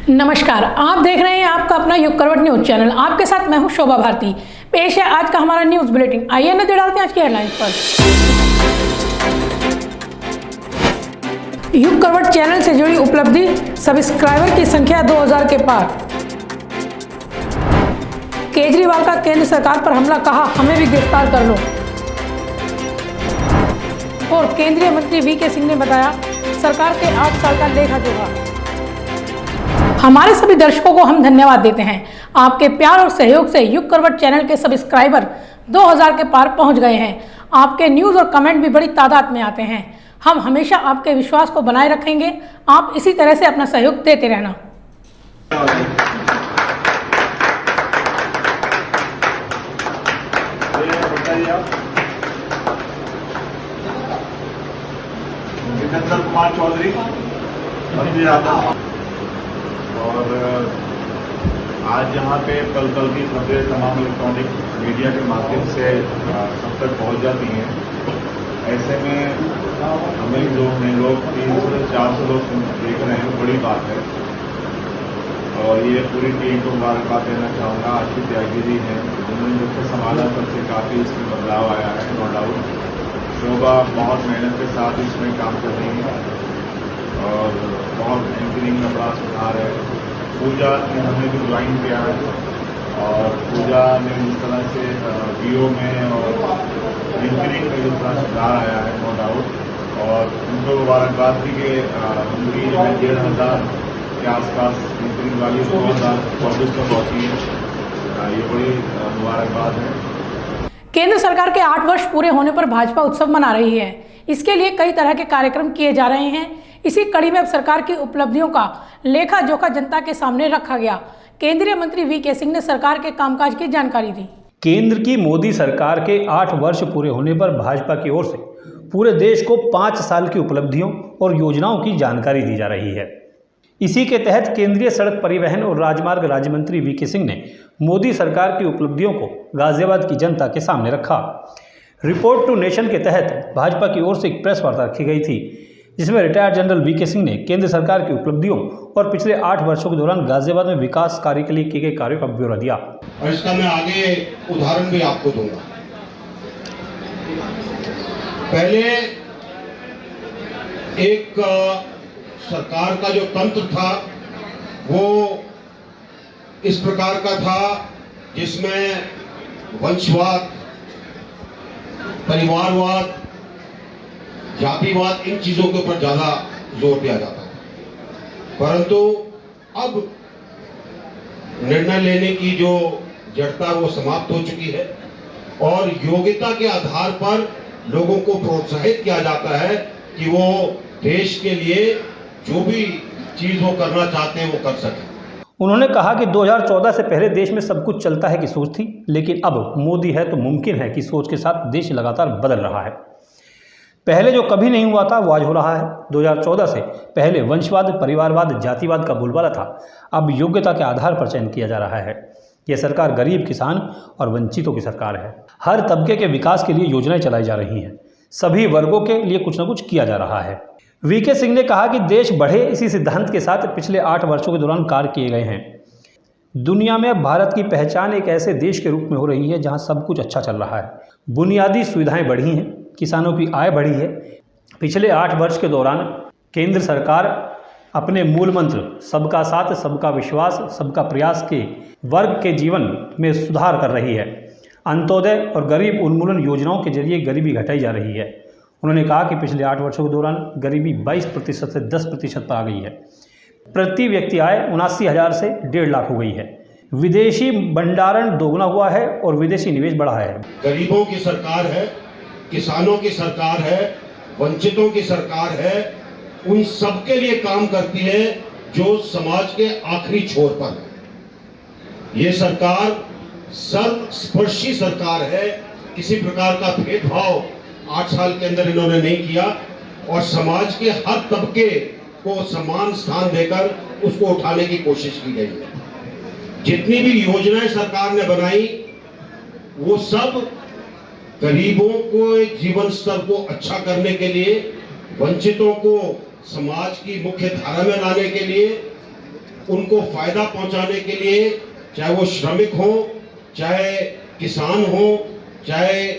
नमस्कार, आप देख रहे हैं आपका अपना युग करवट न्यूज चैनल। आपके साथ मैं हूं शोभा भारती। पेश है आज का हमारा न्यूज बुलेटिन। आइए नजर डालते हैं आज की हेडलाइंस पर। युग करवट चैनल से जुड़ी उपलब्धि, सब्सक्राइबर की संख्या 2000 के पार। केजरीवाल का केंद्र सरकार पर हमला, कहा हमें भी गिरफ्तार कर लो। और केंद्रीय मंत्री वीके सिंह ने बताया सरकार के 8 साल का लेखा जोखा। हमारे सभी दर्शकों को हम धन्यवाद देते हैं। आपके प्यार और सहयोग से युग करवट चैनल के सब्सक्राइबर 2000 के पार पहुंच गए हैं। आपके न्यूज़ और कमेंट भी बड़ी तादाद में आते हैं। हम हमेशा आपके विश्वास को बनाए रखेंगे। आप इसी तरह से अपना सहयोग देते रहना। जितेंद्र कुमार चौधरी और आज यहाँ पे कल की खबरें तमाम इलेक्ट्रॉनिक मीडिया के माध्यम से सब तक पहुँच जाती हैं। ऐसे में हमें लोग 300 से 400 लोग देख रहे हैं, बड़ी बात है। और ये पूरी टीम को मुबारकबाद देना चाहूँगा। आशीष त्यागी जी हैं, उन्होंने मुझसे संभाला, तब से काफ़ी इसमें बदलाव आया है, नो डाउट। शोभा बहुत मेहनत के साथ इसमें काम कर रही है और बहुत एंकरिंग में बड़ा सुधार है। पूजा ने हमने भी ज्वाइन किया है और पूजा ने जिस तरह से वीओ में और एंकरिंग में जिस तरह सुधार आया है, नो डाउट। और उनको मुबारकबाद थी कि उनकी जो है 1500 के आसपास एंकरिंग वाली 2024 तक पहुँची है। ये बड़ी मुबारकबाद है। केंद्र सरकार के 8 वर्ष पूरे होने पर भाजपा उत्सव मना रही है। इसके लिए कई तरह के कार्यक्रम किए जा रहे हैं। इसी कड़ी में अब सरकार की उपलब्धियों का लेखा जोखा जनता के सामने रखा गया। केंद्रीय मंत्री वीके सिंह ने सरकार के कामकाज की जानकारी दी। केंद्र की मोदी सरकार के 8 वर्ष पूरे होने पर भाजपा की ओर से पूरे देश को 5 साल की उपलब्धियों और योजनाओं की जानकारी दी जा रही है। इसी के तहत केंद्रीय सड़क परिवहन और राजमार्ग राज्य मंत्री वीके सिंह ने मोदी सरकार की उपलब्धियों को गाजियाबाद की जनता के सामने रखा। रिपोर्ट टू नेशन के तहत भाजपा की ओर से एक प्रेस वार्ता रखी गई थी, जिसमें रिटायर्ड जनरल वीके सिंह ने केंद्र सरकार की उपलब्धियों और पिछले 8 वर्षों के दौरान गाजियाबाद में विकास कार्य के लिए किए गए कार्यों का ब्यौरा दिया। और इसका मैं आगे उदाहरण भी आपको दूंगा। पहले एक सरकार का जो तंत्र था वो इस प्रकार का था, जिसमें वंशवाद, परिवारवाद, जातिवाद, इन चीजों के ऊपर ज्यादा जोर दिया जाता है। परंतु अब निर्णय लेने की जो जड़ता वो समाप्त हो चुकी है और योग्यता के आधार पर लोगों को प्रोत्साहित किया जाता है कि वो देश के लिए जो भी चीज वो करना चाहते हैं वो कर सकें। उन्होंने कहा कि 2014 से पहले देश में सब कुछ चलता है की सोच थी, लेकिन अब मोदी है तो मुमकिन है कि सोच के साथ देश लगातार बदल रहा है। पहले जो कभी नहीं हुआ था वो आज हो रहा है। 2014 से पहले वंशवाद, परिवारवाद, जातिवाद का बोलबाला था, अब योग्यता के आधार पर चयन किया जा रहा है। यह सरकार गरीब, किसान और वंचितों की सरकार है। हर तबके के विकास के लिए योजनाएं चलाई जा रही हैं। सभी वर्गों के लिए कुछ न कुछ किया जा रहा है। वीके सिंह ने कहा कि देश बढ़े, इसी सिद्धांत के साथ पिछले 8 वर्षों के दौरान कार्य किए गए हैं। दुनिया में अब भारत की पहचान एक ऐसे देश के रूप में हो रही है जहां सब कुछ अच्छा चल रहा है। बुनियादी सुविधाएं बढ़ी हैं, किसानों की आय बढ़ी है। पिछले 8 वर्ष के दौरान केंद्र सरकार अपने मूल मंत्र सबका साथ, सबका विश्वास, सबका प्रयास के वर्ग के जीवन में सुधार कर रही है। अंत्योदय और गरीब उन्मूलन योजनाओं के जरिए गरीबी घटाई जा रही है। उन्होंने कहा कि पिछले 8 वर्षों के दौरान गरीबी 22% से 10% पर आ गई है। प्रति व्यक्ति आय 79,000 से 1.5 लाख हो गई है। विदेशी भंडारण दोगुना हुआ है और विदेशी निवेश बढ़ा है। गरीबों की सरकार है, किसानों की सरकार है, वंचितों की सरकार है, उन सबके लिए काम करती है जो समाज के आखिरी छोर पर है। ये सरकार सर्वस्पर्शी सरकार है। किसी प्रकार का भेदभाव 8 साल के अंदर इन्होंने नहीं किया और समाज के हर तबके को समान स्थान देकर उसको उठाने की कोशिश की गई है। जितनी भी योजनाएं सरकार ने बनाई वो सब गरीबों को जीवन स्तर को अच्छा करने के लिए, वंचितों को समाज की मुख्य धारा में लाने के लिए, उनको फायदा पहुंचाने के लिए, चाहे वो श्रमिक हो, चाहे किसान हो, चाहे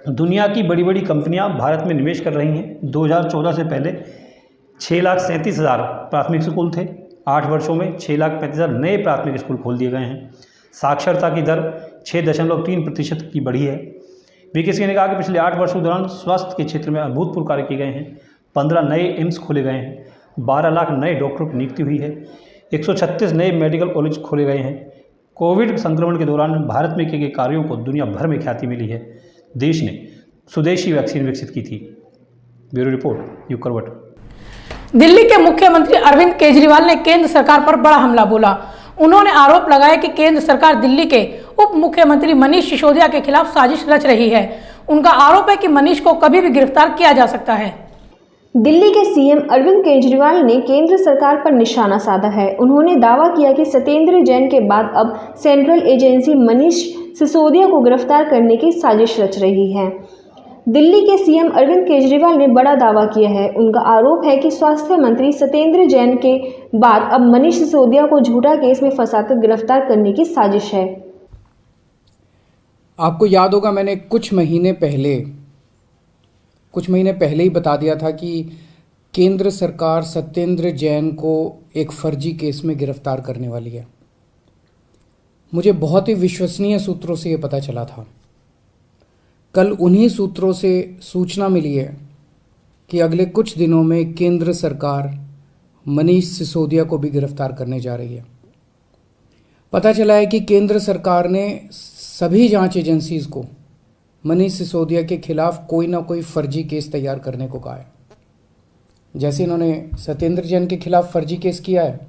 दुनिया की बड़ी बड़ी कंपनियां भारत में निवेश कर रही हैं। 2014 से पहले 6,37,000 प्राथमिक स्कूल थे। 8 वर्षों में 6,35,000 नए प्राथमिक स्कूल खोल दिए गए हैं। साक्षरता की दर 6.3% की बढ़ी है। वीके सिंह ने कहा कि पिछले 8 वर्षों के दौरान स्वास्थ्य के क्षेत्र में अभूतपूर्व कार्य किए गए हैं। 15 नए एम्स खोले गए हैं। 12 लाख नए डॉक्टरों की नियुक्ति हुई है। 136 नए मेडिकल कॉलेज खोले गए हैं। कोविड संक्रमण के दौरान भारत में किए गए कार्यों को दुनिया भर में ख्याति मिली है। देश ने स्वदेशी वैक्सीन विकसित की थी। ब्यूरो रिपोर्ट, युग करवट। दिल्ली के मुख्यमंत्री अरविंद केजरीवाल ने केंद्र सरकार पर बड़ा हमला बोला। उन्होंने आरोप लगाया कि केंद्र सरकार दिल्ली के उप मुख्यमंत्री मनीष सिसोदिया के खिलाफ साजिश रच रही है। उनका आरोप है कि मनीष को कभी भी गिरफ्तार किया जा सकता है। दिल्ली के सीएम अरविंद केजरीवाल ने केंद्र सरकार पर निशाना साधा है। उन्होंने दावा किया कि सत्येंद्र जैन के बाद अब सेंट्रल एजेंसी मनीष सिसोदिया को गिरफ्तार करने की साजिश रच रही है। दिल्ली के सीएम अरविंद केजरीवाल ने बड़ा दावा किया है। उनका आरोप है कि स्वास्थ्य मंत्री सत्येंद्र जैन के बाद अब मनीष सिसोदिया को झूठा केस में फंसाकर गिरफ्तार करने की साजिश है। आपको याद होगा, मैंने कुछ महीने पहले ही बता दिया था कि केंद्र सरकार सत्येंद्र जैन को एक फर्जी केस में गिरफ्तार करने वाली है। मुझे बहुत ही विश्वसनीय सूत्रों से ये पता चला था। कल उन्हीं सूत्रों से सूचना मिली है कि अगले कुछ दिनों में केंद्र सरकार मनीष सिसोदिया को भी गिरफ्तार करने जा रही है। पता चला है कि केंद्र सरकार ने सभी जांच एजेंसीज को मनीष सिसोदिया के खिलाफ कोई ना कोई फर्जी केस तैयार करने को कहा है। जैसे इन्होंने सत्येंद्र जैन के खिलाफ फर्जी केस किया है,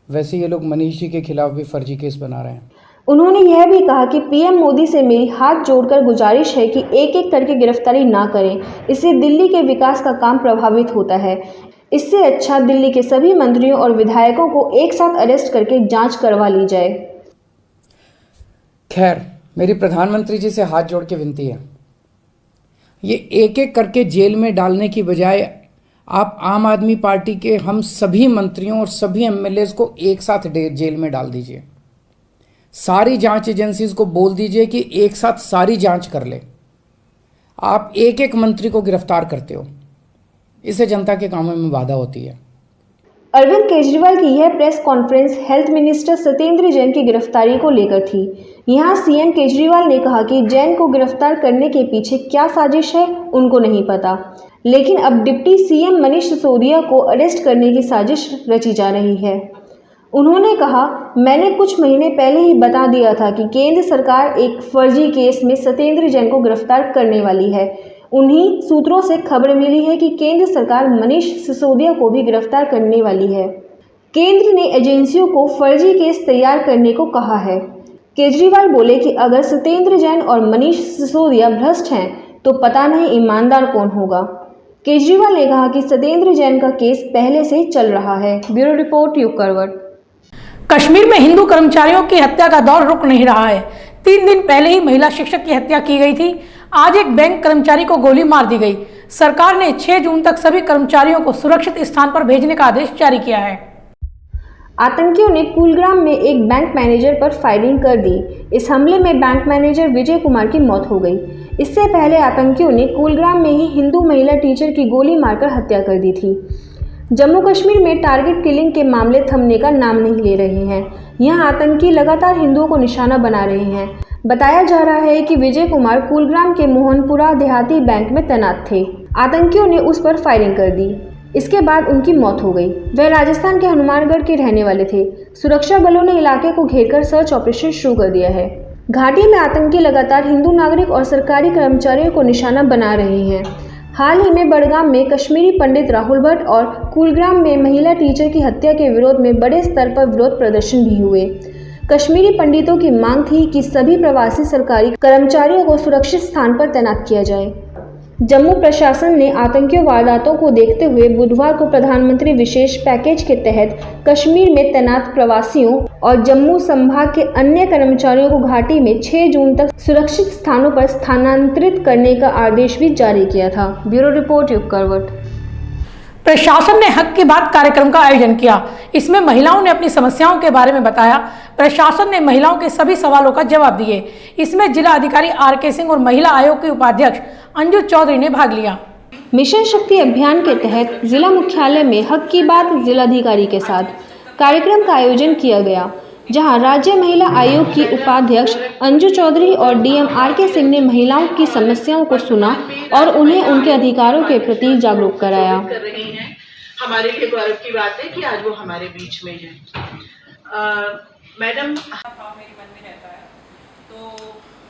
वैसे ये लोग मनीष जी के खिलाफ भी फर्जी केस बना रहे हैं। उन्होंने यह भी कहा कि पीएम मोदी से मेरी हाथ जोड़कर गुजारिश है कि एक एक करके गिरफ्तारी ना करें, इससे दिल्ली के विकास का काम प्रभावित होता है। इससे अच्छा दिल्ली के सभी मंत्रियों और विधायकों को एक साथ अरेस्ट करके जांच करवा ली जाए। खैर, मेरी प्रधानमंत्री जी से हाथ जोड़ के विनती है, ये एक एक करके जेल में डालने की बजाय आप आम आदमी पार्टी के हम सभी मंत्रियों और सभी एमएलएज को एक साथ जेल में डाल दीजिए। सारी जांच एजेंसीज को बोल दीजिए कि एक साथ सारी जांच कर ले। आप एक एक मंत्री को गिरफ्तार करते हो, इससे जनता के कामों में बाधा होती है। अरविंद केजरीवाल की यह press conference health minister Satyendra Jain की गिरफ्तारी को लेकर थी। यहां सीएम केजरीवाल ने कहा कि जैन को गिरफ्तार करने के पीछे क्या साजिश है उनको नहीं पता, लेकिन अब डिप्टी सीएम मनीष सिसोदिया को अरेस्ट करने की साजिश रची जा रही है। उन्होंने कहा, मैंने कुछ महीने पहले ही बता दिया था कि केंद्र सरकार एक फर्जी केस में सत्येंद्र जैन को गिरफ्तार करने वाली है। उन्हीं सूत्रों से खबर मिली है कि केंद्र सरकार मनीष सिसोदिया को भी गिरफ्तार करने वाली है। केंद्र ने एजेंसियों को फर्जी केस तैयार करने को कहा है। केजरीवाल बोले कि अगर सत्येंद्र जैन और मनीष सिसोदिया भ्रष्ट हैं तो पता नहीं ईमानदार कौन होगा। केजरीवाल ने कहा कि सत्येंद्र जैन का केस पहले से चल रहा है। ब्यूरो रिपोर्ट, युग करवट। कश्मीर में हिंदू कर्मचारियों की हत्या का दौर रुक नहीं रहा है। 3 दिन पहले ही महिला शिक्षक की हत्या की गई थी। आज एक बैंक कर्मचारी को गोली मार दी गई। सरकार ने 6 जून तक सभी कर्मचारियों को सुरक्षित स्थान पर भेजने का आदेश जारी किया है। आतंकियों ने कुलग्राम में एक बैंक मैनेजर पर फायरिंग कर दी। इस हमले में बैंक मैनेजर विजय कुमार की मौत हो गई। इससे पहले आतंकियों ने कुलग्राम में ही हिंदू महिला टीचर की गोली मारकर हत्या कर दी थी। जम्मू कश्मीर में टारगेट किलिंग के मामले थमने का नाम नहीं ले रहे हैं। यहां आतंकी लगातार हिंदुओं को निशाना बना रहे हैं। बताया जा रहा है कि विजय कुमार कुलग्राम के मोहनपुरा देहाती बैंक में तैनात थे। आतंकियों ने उस पर फायरिंग कर दी। इसके बाद उनकी मौत हो गई। वह राजस्थान के हनुमानगढ़ के रहने वाले थे। सुरक्षा बलों ने इलाके को घेरकर सर्च ऑपरेशन शुरू कर दिया है। घाटी में आतंकी लगातार हिंदू नागरिक और सरकारी कर्मचारियों को निशाना बना रहे हैं। हाल ही में बड़गाम में कश्मीरी पंडित राहुल भट्ट और कुलग्राम में महिला टीचर की हत्या के विरोध में बड़े स्तर पर विरोध प्रदर्शन भी हुए। कश्मीरी पंडितों की मांग थी कि सभी प्रवासी सरकारी कर्मचारियों को सुरक्षित स्थान पर तैनात किया जाए। जम्मू प्रशासन ने आतंकी वारदातों को देखते हुए बुधवार को प्रधानमंत्री विशेष पैकेज के तहत कश्मीर में तैनात प्रवासियों और जम्मू संभाग के अन्य कर्मचारियों को घाटी में 6 जून तक सुरक्षित स्थानों पर स्थानांतरित करने का आदेश भी जारी किया था। ब्यूरो रिपोर्ट, युग करवट। प्रशासन ने हक की बात कार्यक्रम का आयोजन किया। इसमें महिलाओं ने अपनी समस्याओं के बारे में बताया। प्रशासन ने महिलाओं के सभी सवालों का जवाब दिए। इसमें जिला अधिकारी आर.के. सिंह और महिला आयोग की उपाध्यक्ष अंजू चौधरी ने भाग लिया। मिशन शक्ति अभियान के तहत जिला मुख्यालय में हक की बात जिलाधिकारी के साथ कार्यक्रम का आयोजन किया गया, जहां राज्य महिला आयोग की उपाध्यक्ष अंजू चौधरी और डीएम आर.के. सिंह ने महिलाओं की समस्याओं को सुना और उन्हें उनके अधिकारों के प्रति जागरूक कराया। हमारे लिए गौरव की बात है कि आज वो हमारे बीच में है। मैडम, मेरे मन में रहता है, तो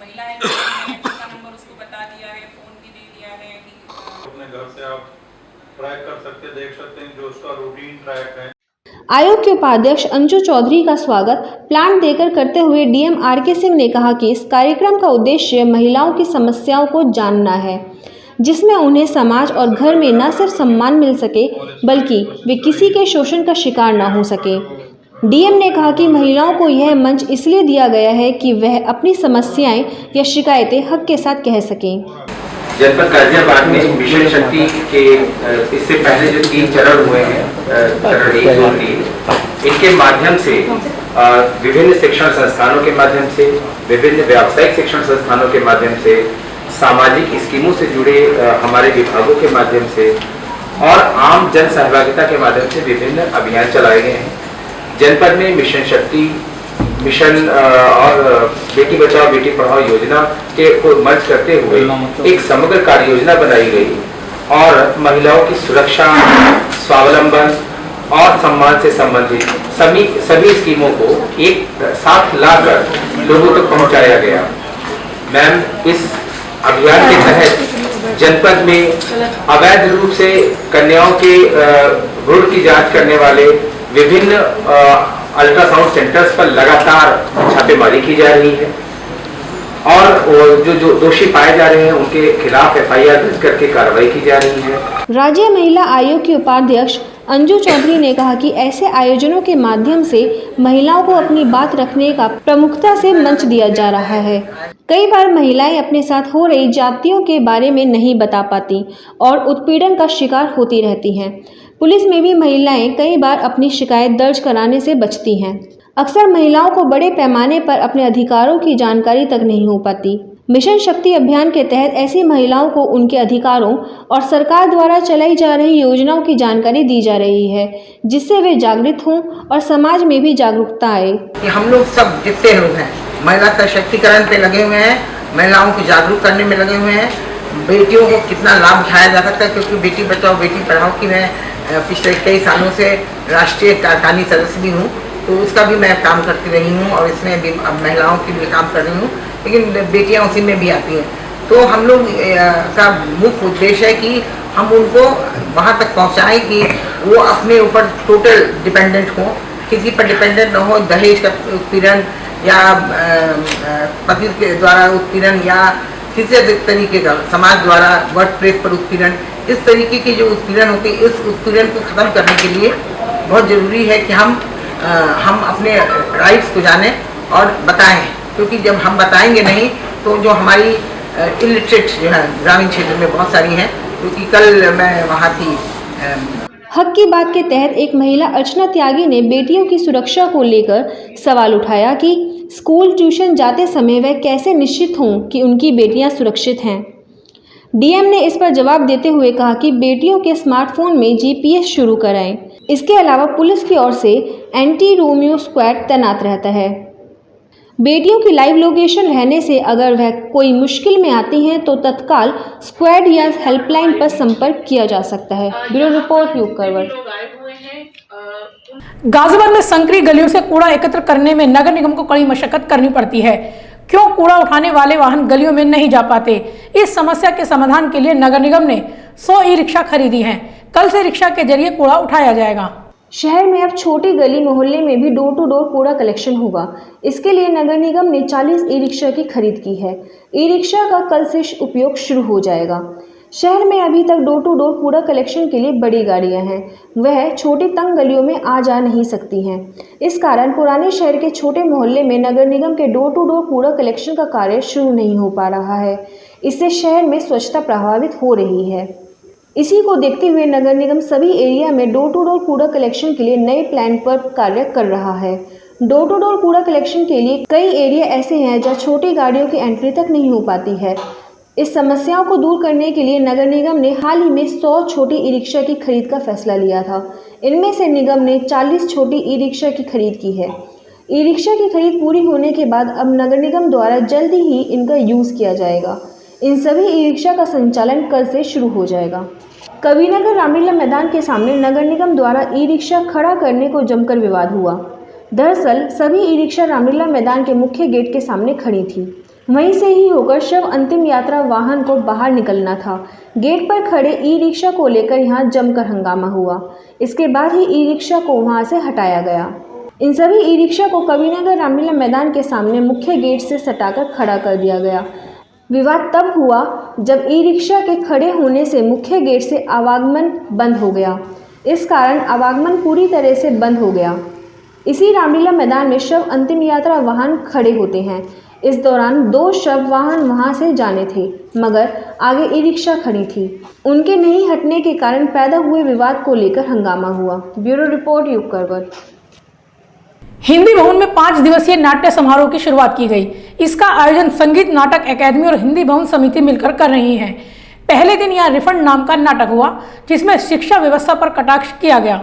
महिला है उसका नंबर उसको बता दिया है, फोन भी दे दिया है कि अपने घर से आप ट्रैक कर सकते, देख सकते हैं जो उसका रूटीन ट्रैक है। आयोग के उपाध्यक्ष अंजू चौधरी का स्वागत प्लांट देकर करते हुए डीएम आर.के. सिंह ने कहा कि इस कार्यक्रम का उद्देश्य महिलाओं की समस्याओं को जानना है, जिसमें उन्हें समाज और घर में न सिर्फ सम्मान मिल सके बल्कि वे किसी के शोषण का शिकार न हो सके। डीएम ने कहा कि महिलाओं को यह मंच इसलिए दिया गया है कि वह अपनी समस्याएं या शिकायतें हक के साथ कह सकें। जनपद गाजियाबाद में मिशन शक्ति के इससे पहले जो 3 चरण हुए हैं, चरण 1, 2, 3, इनके माध्यम से विभिन्न शिक्षण संस्थानों के माध्यम से, विभिन्न व्यावसायिक शिक्षण संस्थानों के माध्यम से, सामाजिक स्कीमों से जुड़े हमारे विभागों के माध्यम से और आम जन सहभागिता के माध्यम से विभिन्न अभियान चलाए गए हैं। जनपद में मिशन शक्ति, मिशन और बेटी बचाओ बेटी पढ़ाओ योजना के को मर्ज करते हुए एक समग्र कार्य योजना बनाई गई और महिलाओं की सुरक्षा, स्वावलंबन और सम्मान से संबंधित सभी स्कीमों को एक साथ लाकर लोगों तक पहुंचाया गया। मैम, इस अभियान के तहत जनपद में अवैध रूप से कन्याओं के भ्रूण की जांच करने वाले विभिन्न अल्ट्रासाउंड सेंटर्स पर लगातार छापेमारी की जा रही है और जो दोषी पाए जा रहे हैं उनके खिलाफ एफआईआर दर्ज करके कार्रवाई की जा रही है। राज्य महिला आयोग की उपाध्यक्ष अंजू चौधरी ने कहा कि ऐसे आयोजनों के माध्यम से महिलाओं को अपनी बात रखने का प्रमुखता से मंच दिया जा रहा है। कई बार महिलाएं अपने साथ हो रही जातियों के बारे में नहीं बता पाती और उत्पीड़न का शिकार होती रहती हैं। पुलिस में भी महिलाएं कई बार अपनी शिकायत दर्ज कराने से बचती हैं। अक्सर महिलाओं को बड़े पैमाने पर अपने अधिकारों की जानकारी तक नहीं हो पाती। मिशन शक्ति अभियान के तहत ऐसी महिलाओं को उनके अधिकारों और सरकार द्वारा चलाई जा रही योजनाओं की जानकारी दी जा रही है, जिससे वे जागृत हों और समाज में भी जागरूकता आए। कि हम लोग सब जितने लोग हैं महिला सशक्तिकरण पे लगे हुए हैं, महिलाओं को जागरूक करने में लगे हुए हैं, बेटियों को कितना लाभ उठाया जा सकता है, क्योंकि बेटी बचाओ बेटी पढ़ाओ की मैं पिछले कई सालों से राष्ट्रीय कार्यकारिणी सदस्य भी हूँ, तो उसका भी मैं काम करती रही हूँ और इसमें भी महिलाओं के लिए काम कर रही हूँ, लेकिन बेटियाँ उसी में भी आती हैं। तो हम लोग का मुख्य उद्देश्य है कि हम उनको वहाँ तक पहुँचाएं कि वो अपने ऊपर टोटल डिपेंडेंट हो, किसी पर डिपेंडेंट न हो, दहेज का उत्पीड़न या पति के द्वारा उत्पीड़न या किसी अधिक तरीके का समाज द्वारा वर्क प्लेस पर उत्पीड़न, इस तरीके की जो उत्पीड़न होती है, इस उत्पीड़न को ख़त्म करने के लिए बहुत ज़रूरी है कि हम अपने राइट्स को जानें और बताएं, क्योंकि जब हम बताएंगे नहीं तो जो हमारी इलिटरेट जो है ग्रामीण क्षेत्र में बहुत सारी हैं, क्योंकि कल मैं वहाँ थी। हक की बात के तहत एक महिला अर्चना त्यागी ने बेटियों की सुरक्षा को लेकर सवाल उठाया कि स्कूल ट्यूशन जाते समय वह कैसे निश्चित हों कि उनकी बेटियां सुरक्षित हैं। डीएम ने इस पर जवाब देते हुए कहा कि बेटियों के स्मार्टफोन में जीपीएस शुरू कराएं। इसके अलावा पुलिस की ओर से एंटी रोमियो स्क्वाड तैनात रहता है। बेटियों की लाइव लोकेशन रहने से अगर वह कोई मुश्किल में आती हैं तो तत्काल स्क्वाड या हेल्पलाइन पर संपर्क किया जा सकता है। ब्यूरो रिपोर्ट यूग करवट। गाजियाबाद में संकरी गलियों से कूड़ा एकत्र करने में नगर निगम को कड़ी मशक्कत करनी पड़ती है। क्यों कूड़ा उठाने वाले वाहन गलियों में नहीं जा पाते? इस समस्या के समाधान के लिए नगर निगम ने 100 ई-रिक्शा खरीदी हैं। कल से रिक्शा के जरिए कूड़ा उठाया जाएगा। शहर में अब छोटी गली मोहल्ले में भी डोर टू डोर कूड़ा कलेक्शन होगा। इसके लिए नगर निगम ने 40 ई-रिक्शा की खरीद की है। ई-रिक्शा का कल से उपयोग शुरू हो जाएगा। शहर में अभी तक डोर टू डोर कूड़ा कलेक्शन के लिए बड़ी गाड़ियां हैं, वह छोटी तंग गलियों में आ जा नहीं सकती हैं। इस कारण पुराने शहर के छोटे मोहल्ले में नगर निगम के डोर टू डोर कूड़ा कलेक्शन का कार्य शुरू नहीं हो पा रहा है। इससे शहर में स्वच्छता प्रभावित हो रही है। इसी को देखते हुए नगर निगम सभी एरिया में डोर टू डोर कूड़ा कलेक्शन के लिए नए प्लान पर कार्य कर रहा है। डोर टू डोर कूड़ा कलेक्शन के लिए कई एरिया ऐसे हैं जहां छोटी गाड़ियों की एंट्री तक नहीं हो पाती है। इस समस्याओं को दूर करने के लिए नगर निगम ने हाल ही में 100 छोटी ई रिक्शा की खरीद का फैसला लिया था। इनमें से निगम ने 40 छोटी ई रिक्शा की खरीद की है। ई रिक्शा की खरीद पूरी होने के बाद अब नगर निगम द्वारा जल्द ही इनका यूज़ किया जाएगा। इन सभी ई रिक्शा का संचालन कल से शुरू हो जाएगा। कविनगर रामलीला मैदान के सामने नगर निगम द्वारा ई रिक्शा खड़ा करने को जमकर विवाद हुआ। दरअसल सभी ई रिक्शा रामलीला मैदान के मुख्य गेट के सामने खड़ी थी। वहीं से ही होकर शव अंतिम यात्रा वाहन को बाहर निकलना था। गेट पर खड़े ई रिक्शा को लेकर यहां जमकर हंगामा हुआ। इसके बाद ही ई रिक्शा को वहां से हटाया गया। इन सभी ई रिक्शा को कविनगर रामलीला मैदान के सामने मुख्य गेट से सटाकर खड़ा कर दिया गया। विवाद तब हुआ जब ई रिक्शा के खड़े होने से मुख्य गेट से आवागमन बंद हो गया। इस कारण आवागमन पूरी तरह से बंद हो गया। इसी रामलीला मैदान में शव अंतिम यात्रा वाहन खड़े होते हैं। इस दौरान 2 शव वाहन वहां से जाने थे, मगर आगे ई रिक्शा खड़ी थी। उनके नहीं हटने के कारण पैदा हुए विवाद को लेकर हंगामा हुआ। ब्यूरो रिपोर्ट युग करवट। हिंदी भवन में 5 दिवसीय नाट्य समारोह की शुरुआत की गई। इसका आयोजन संगीत नाटक अकादमी और हिंदी भवन समिति मिलकर कर रही हैं। पहले दिन यहां रिफंड नाम का नाटक हुआ, जिसमें शिक्षा व्यवस्था पर कटाक्ष किया गया।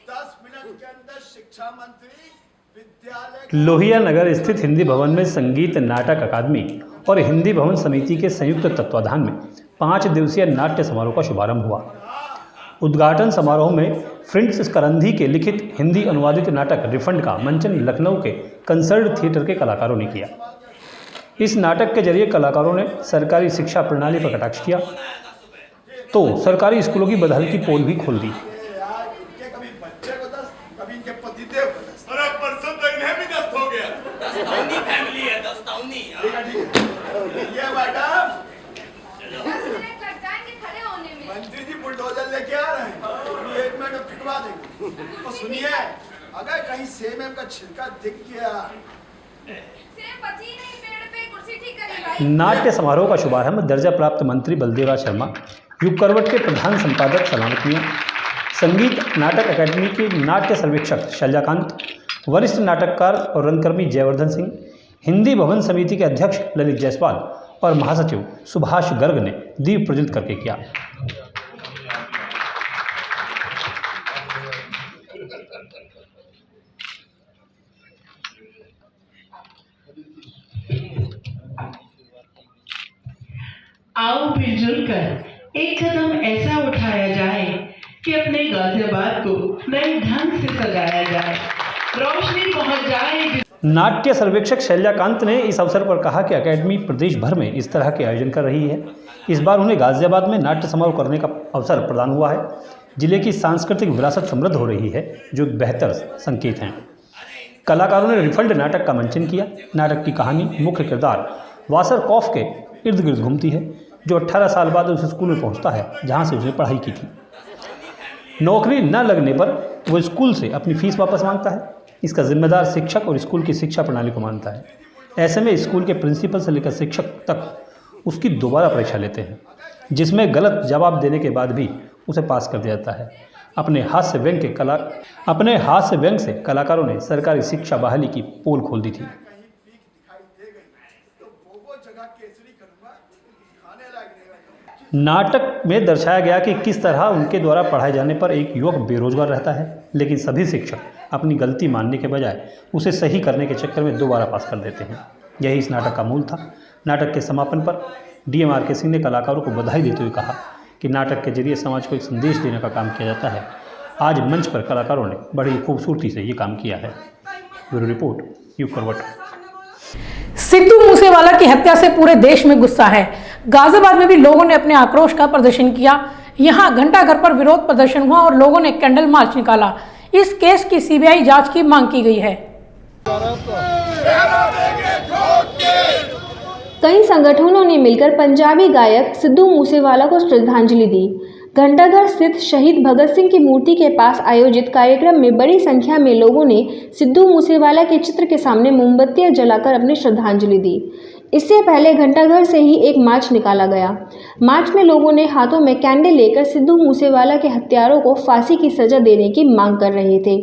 10 मिनट के अंदर शिक्षा मंत्री विद्यालय लोहिया नगर स्थित हिंदी भवन में संगीत नाटक अकादमी और हिंदी भवन समिति के संयुक्त तत्वाधान में 5 दिवसीय नाट्य समारोह का शुभारंभ हुआ। उद्घाटन समारोह में फ्रिंट्स करंधी के लिखित हिंदी अनुवादित नाटक रिफंड का मंचन लखनऊ के कंसर्ट थिएटर के कलाकारों ने किया। इस नाटक के जरिए कलाकारों ने सरकारी शिक्षा प्रणाली पर कटाक्ष किया तो सरकारी स्कूलों की बदहाली की पोल भी खोल दी। कभी बच्चे को 10, कभी इनके पतिदेव को 10। अरे परसों तो इन्हें भी 10 हो गया। दस्ताउनी फैमिली है, दस्ताउनी। ठीक है। ये मैडम मंत्री जी बुलडोजर लेके आ रहे हैं। 1 मिनट में फिटवा देंगे। तो सुनिए, अगर कहीं सेब का छिलका दिख गया, सेब बची नहीं, पेड़ पे कुर्सी ठीक करी भाई। नाट्य समारोह का शुभारंभ दर्जा प्राप्त मंत्री बलदेवराज शर्मा, युग करवट के प्रधान संपादक सलामत मियां, संगीत नाटक अकादमी के नाट्य सर्वेक्षक शैलजाकांत, वरिष्ठ नाटककार और रंगकर्मी जयवर्धन सिंह, हिंदी भवन समिति के अध्यक्ष ललित जायसवाल और महासचिव सुभाष गर्ग ने दीप प्रज्वलित करके किया। आओ मिलजुल कर एक कदम ऐसा उठाया जाए कि अपने गाजियाबाद को नए ढंग से सजाया जाए, रोशनी पहुंच जाए। नाट्य सर्वेक्षक शैलजाकांत ने इस अवसर पर कहा कि अकादमी प्रदेश भर में इस तरह के आयोजन कर रही है। इस बार उन्हें गाजियाबाद में नाट्य समारोह करने का अवसर प्रदान हुआ है। जिले की सांस्कृतिक विरासत समृद्ध हो रही है, जो एक बेहतर संकेत हैं। कलाकारों ने रिफंड नाटक का मंचन किया। नाटक की कहानी मुख्य किरदार वासर कौफ के इर्द गिर्द घूमती है, जो 18 साल बाद उस स्कूल में पहुंचता है जहां से उसने पढ़ाई की थी। नौकरी न लगने पर वो स्कूल से अपनी फीस वापस मांगता है। इसका जिम्मेदार शिक्षक और स्कूल की शिक्षा प्रणाली को मानता है। ऐसे में स्कूल के प्रिंसिपल से लेकर शिक्षक तक उसकी दोबारा परीक्षा लेते हैं, जिसमें गलत जवाब देने के बाद भी उसे पास कर दिया जाता है। अपने हास्य व्यंग से कलाकारों ने सरकारी शिक्षा बहाली की पोल खोल दी थी। नाटक में दर्शाया गया कि किस तरह उनके द्वारा पढ़ाए जाने पर एक युवक बेरोजगार रहता है, लेकिन सभी शिक्षक अपनी गलती मानने के बजाय उसे सही करने के चक्कर में दोबारा पास कर देते हैं। यही इस नाटक का मूल था। नाटक के समापन पर डीएम आर के सिंह ने कलाकारों को बधाई देते हुए कहा कि नाटक के जरिए समाज को एक संदेश देने का काम किया जाता है। आज मंच पर कलाकारों ने बड़ी खूबसूरती से ये काम किया है। ब्यूरो रिपोर्ट, युग करवट। सिद्धू मूसेवाला की हत्या से पूरे देश में गुस्सा है। गाजियाबाद में भी लोगों ने अपने आक्रोश का प्रदर्शन किया। यहां घंटाघर पर विरोध प्रदर्शन हुआ और लोगों ने कैंडल मार्च निकाला। इस केस की सीबीआई जांच की मांग की गई है। कई संगठनों ने मिलकर पंजाबी गायक सिद्धू मूसेवाला को श्रद्धांजलि दी। घंटाघर स्थित शहीद भगत सिंह की मूर्ति के पास आयोजित कार्यक्रम में बड़ी संख्या में लोगों ने सिद्धू मूसेवाला के चित्र के सामने मोमबत्तियां जलाकर अपनी श्रद्धांजलि दी। इससे पहले घंटाघर से ही एक मार्च निकाला गया। मार्च में लोगों ने हाथों में कैंडल लेकर सिद्धू मूसेवाला के हत्यारों को फांसी की सजा देने की मांग कर रहे थे।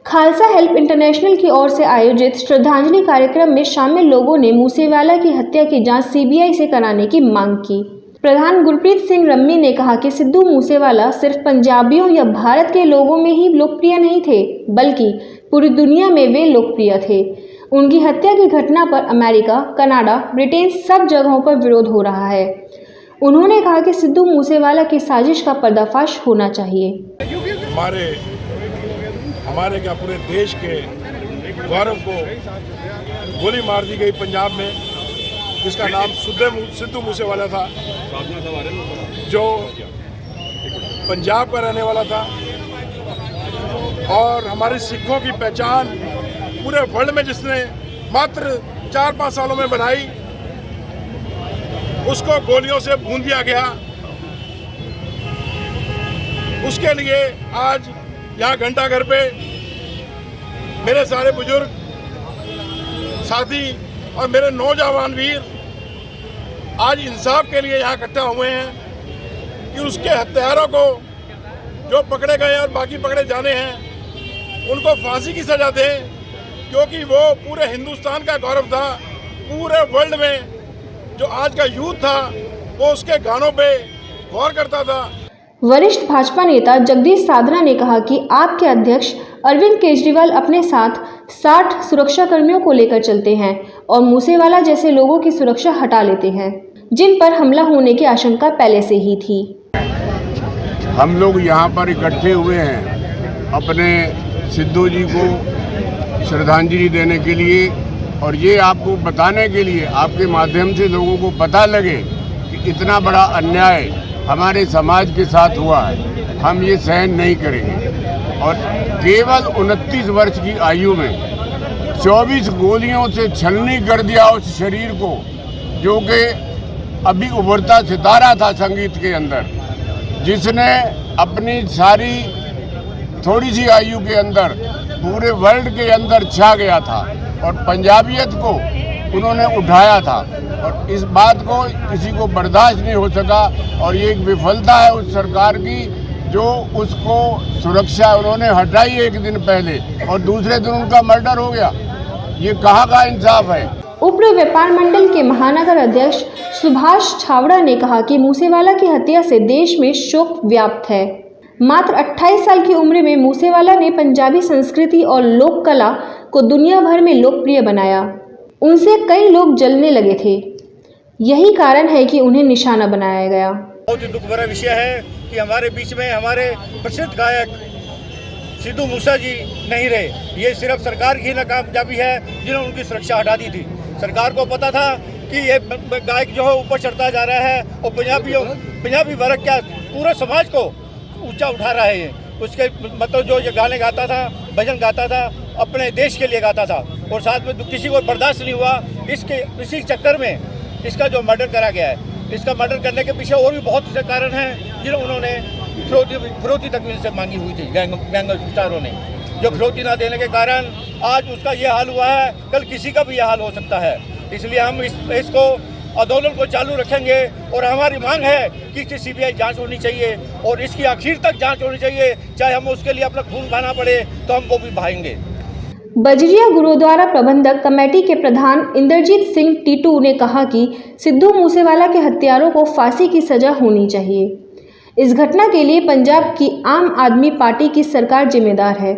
खालसा हेल्प इंटरनेशनल की ओर से आयोजित श्रद्धांजलि कार्यक्रम में शामिल लोगों ने मूसेवाला की हत्या की जांच सीबीआई से कराने की मांग की। प्रधान गुरप्रीत सिंह रम्मी ने कहा कि सिद्धू मूसेवाला सिर्फ पंजाबियों या भारत के लोगों में ही लोकप्रिय नहीं थे, बल्कि पूरी दुनिया में वे लोकप्रिय थे। उनकी हत्या की घटना पर अमेरिका, कनाडा, ब्रिटेन सब जगहों पर विरोध हो रहा है। उन्होंने कहा कि सिद्धू मूसेवाला की साजिश का पर्दाफाश होना चाहिए। हमारे क्या पूरे देश के गौरव को गोली मार दी गई पंजाब में, जिसका नाम सिद्धू मूसेवाला था, जो पंजाब का रहने वाला था और हमारे सिखों की पहचान पूरे वर्ल्ड में जिसने मात्र 4-5 सालों में बनाई, उसको गोलियों से भून दिया गया। उसके लिए आज यहाँ घंटाघर पे मेरे सारे बुजुर्ग साथी और मेरे नौजवान वीर आज इंसाफ के लिए यहाँ इकट्ठा हुए हैं कि उसके हत्यारों को जो पकड़े गए और बाकी पकड़े जाने हैं उनको फांसी की सजा दें, क्योंकि वो पूरे हिंदुस्तान का गौरव था। पूरे वर्ल्ड में जो आज का यूथ था वो उसके गानों पे गौर करता था। वरिष्ठ भाजपा नेता जगदीश साधना ने कहा कि आप के अध्यक्ष अरविंद केजरीवाल अपने साथ 60 सुरक्षा कर्मियों को लेकर चलते हैं और मूसेवाला जैसे लोगों की सुरक्षा हटा लेते हैं, जिन पर हमला होने की आशंका पहले से ही थी। हम लोग यहाँ पर इकट्ठे हुए हैं अपने सिद्धू जी को श्रद्धांजलि देने के लिए, और ये आपको बताने के लिए, आपके माध्यम से लोगों को पता लगे कि इतना बड़ा अन्याय हमारे समाज के साथ हुआ है, हम ये सहन नहीं करेंगे। और केवल 29 वर्ष की आयु में 24 गोलियों से छलनी कर दिया उस शरीर को, जो कि अभी उभरता सितारा था संगीत के अंदर, जिसने अपनी सारी थोड़ी सी आयु के अंदर पूरे वर्ल्ड के अंदर छा गया था और पंजाबियत को उन्होंने उठाया था। और इस बात को किसी को बर्दाश्त नहीं हो सका, और ये एक विफलता है उस सरकार की जो उसको सुरक्षा उन्होंने हटाई एक दिन पहले और दूसरे दिन उनका मर्डर हो गया। ये कहाँ का इंसाफ है। उप्र व्यापार मंडल के महानगर अध्यक्ष सुभाष छावड़ा ने कहा कि मूसेवाला की हत्या से देश में शोक व्याप्त है। मात्र 28 साल की उम्र में मूसेवाला ने पंजाबी संस्कृति और लोक कला को दुनिया भर में लोकप्रिय बनाया। उनसे कई लोग जलने लगे थे, यही कारण है कि उन्हें निशाना बनाया गया। बहुत ही दुख भरा विषय है कि हमारे बीच में हमारे प्रसिद्ध गायक सिद्धू मूसा जी नहीं रहे। ये सिर्फ सरकार की नाकामयाबी है जिन्होंने उनकी सुरक्षा हटा दी थी। सरकार को पता था कि ये गायक जो है ऊपर चढ़ता जा रहा है और पंजाबी वर्ग क्या पूरे समाज को ऊंचा उठा रहा है। उसके मतलब जो ये गाने गाता था, भजन गाता था, अपने देश के लिए गाता था और साथ में किसी को बर्दाश्त नहीं हुआ। इसी चक्कर में इसका जो मर्डर करा गया है, इसका मर्डर करने के पीछे और भी बहुत से कारण हैं जिन्हें उन्होंने फिरौती तक से मांगी हुई थी। गैंगस्टरों ने जो फिरौती ना देने के कारण आज उसका ये हाल हुआ है, कल किसी का भी ये हाल हो सकता है। इसलिए हम इसको आंदोलन को चालू रखेंगे और हमारी मांग है कि इसकी सीबीआई जांच होनी चाहिए और इसकी आखिर तक जांच होनी चाहिए। चाहे हम उसके लिए अपना खून बहाना पड़े तो हम वो भी बहाएंगे। बजरिया गुरुद्वारा प्रबंधक कमेटी के प्रधान इंद्रजीत सिंह टीटू ने कहा कि सिद्धू मूसेवाला के हत्यारों को फांसी की सजा होनी चाहिए। इस घटना के लिए पंजाब की आम आदमी पार्टी की सरकार जिम्मेदार है।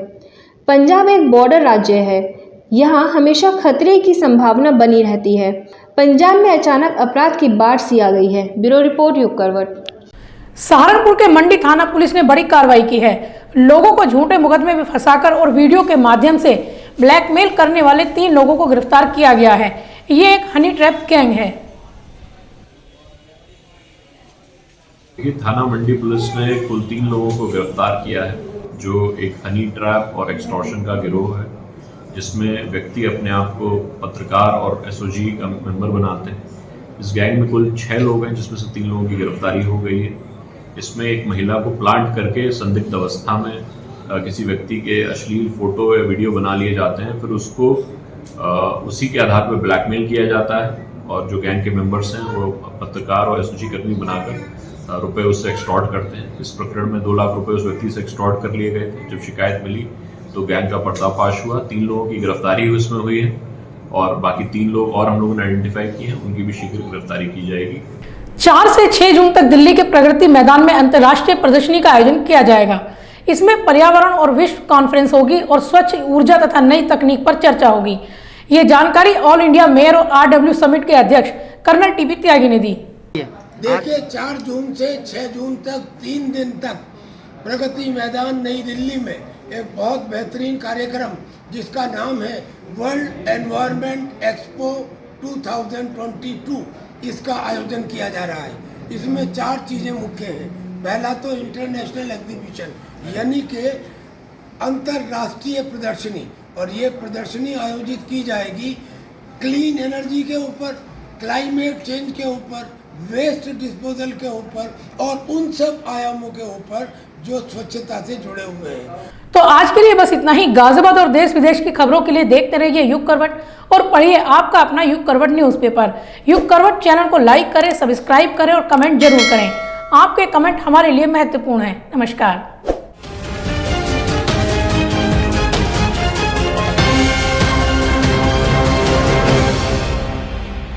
पंजाब एक बॉर्डर राज्य है, यहाँ हमेशा खतरे की संभावना बनी रहती है। पंजाब में अचानक अपराध की बाढ़ सी आ गई है। ब्यूरो रिपोर्ट युग करवट। सहारनपुर के मंडी थाना पुलिस ने बड़ी कार्रवाई की है। लोगों को झूठे मुकदमे में फंसाकर और वीडियो के माध्यम से ब्लैकमेल करने वाले 3 लोगों को गिरफ्तार किया गया है। ये एक हनी ट्रैप गैंग है। थाना मंडी पुलिस ने कुल 3 लोगों को गिरफ्तार किया है, जो एक हनी ट्रैप और एक्सटॉर्शन का गिरोह है, जिसमें व्यक्ति अपने आप को पत्रकार और एसओजी का मेंबर बनाते हैं। इस गैंग में कुल 6 लोग हैं, जिसमें से 3 लोगों की गिरफ्तारी हो गई है। इसमें एक महिला को प्लांट करके संदिग्ध अवस्था में किसी व्यक्ति के अश्लील फोटो या वीडियो बना लिए जाते हैं, फिर उसको उसी के आधार पर ब्लैकमेल किया जाता है और जो गैंग के मेंबर्स हैं वो पत्रकार और एसओजी कर्मी बनाकर रुपए उससे एक्सटॉर्ट करते हैं। इस प्रकरण में 2 लाख रुपए उस व्यक्ति से एक्सटॉर्ट कर लिए गए थे। जब शिकायत मिली तो गैंग का पर्दाफाश हुआ, 3 लोगों की गिरफ्तारी उसमें हुई है और बाकी 3 लोग और हम लोगों ने आइडेंटिफाई किए हैं, उनकी भी शीघ्र गिरफ्तारी की जाएगी। 4 से 6 जून तक दिल्ली के प्रगति मैदान में अंतर्राष्ट्रीय प्रदर्शनी का आयोजन किया जाएगा। इसमें पर्यावरण और विश्व कॉन्फ्रेंस होगी और स्वच्छ ऊर्जा तथा नई तकनीक पर चर्चा होगी। ये जानकारी ऑल इंडिया मेयर और RW समिट के अध्यक्ष कर्नल टीपी त्यागी ने दी। देखिए 4 जून से 6 जून तक 3 दिन तक प्रगति मैदान नई दिल्ली में एक बहुत बेहतरीन कार्यक्रम जिसका नाम है वर्ल्ड एनवायरनमेंट एक्सपो 2022, इसका आयोजन किया जा रहा है। इसमें 4 चीज़ें मुख्य हैं। पहला तो इंटरनेशनल एग्जीबिशन यानी कि अंतर्राष्ट्रीय प्रदर्शनी, और ये प्रदर्शनी आयोजित की जाएगी क्लीन एनर्जी के ऊपर, क्लाइमेट चेंज के ऊपर, वेस्ट डिस्पोजल के ऊपर और उन सब आयामों के ऊपर जो स्वच्छता से जुड़े हुए हैं। तो आज के लिए बस इतना ही। गाजियाबाद और देश विदेश की खबरों के लिए देखते रहिए युग करवट और पढ़िए आपका अपना युग करवट न्यूज़पेपर। युग करवट चैनल को लाइक करें, सब्सक्राइब करें और कमेंट जरूर करें। आपके कमेंट हमारे लिए महत्वपूर्ण है। नमस्कार।